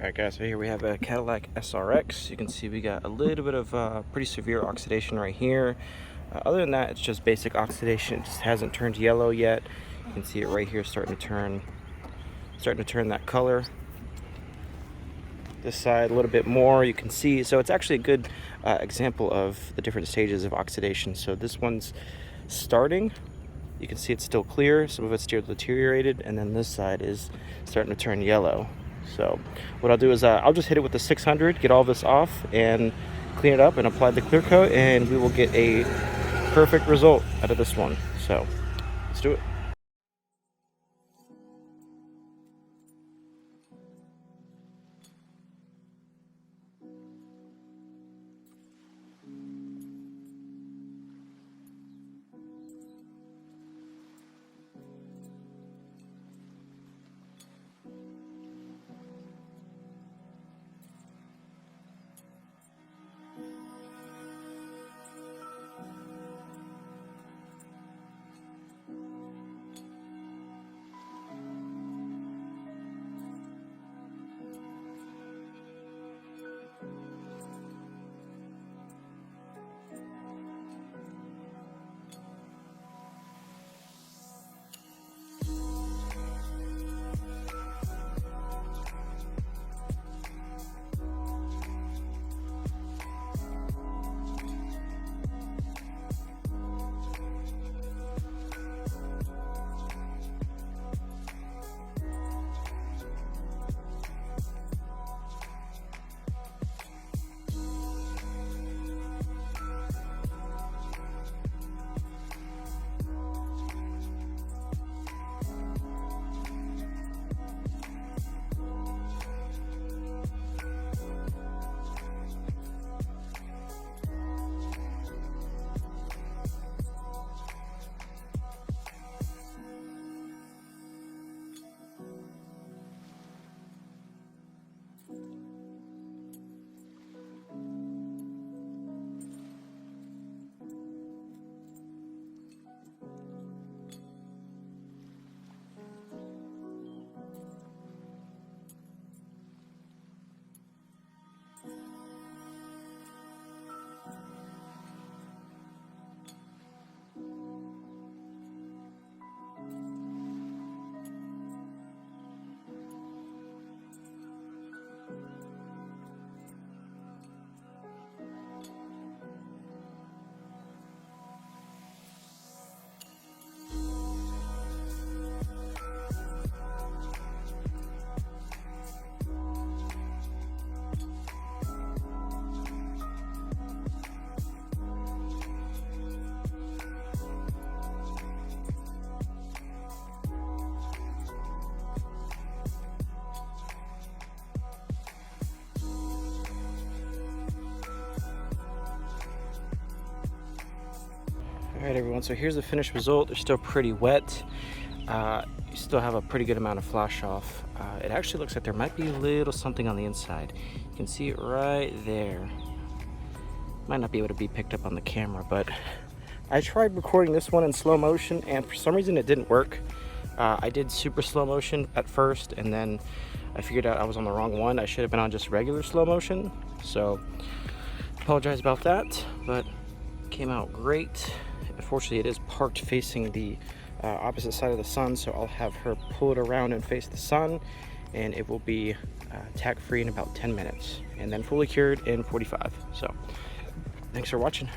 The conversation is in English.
Alright guys, so here we have a Caddillac SRX. You can see we got a little bit of pretty severe oxidation right here. Other than that, it's just basic oxidation. It just hasn't turned yellow yet. You can see it right here starting to turn that color. This side a little bit more, you can see. So it's actually a good example of the different stages of oxidation. So this one's starting. You can see it's still clear. Some of it's still deteriorated, and then this side is starting to turn yellow. So what I'll do is I'll just hit it with the 600, get all this off and clean it up and apply the clear coat, and we will get a perfect result out of this one. So let's do it. Alright everyone, so here's the finished result. They're still pretty wet. You still have a pretty good amount of flash off. It actually looks like there might be a little something on the inside. You can see it right there. Might not be able to be picked up on the camera, but I tried recording this one in slow motion and for some reason it didn't work. I did super slow motion at first, and then I figured out I was on the wrong one. I should have been on just regular slow motion. So apologize about that, but it came out great. Unfortunately, it is parked facing the opposite side of the sun, so I'll have her pull it around and face the sun, and it will be tack free in about 10 minutes and then fully cured in 45. So thanks for watching.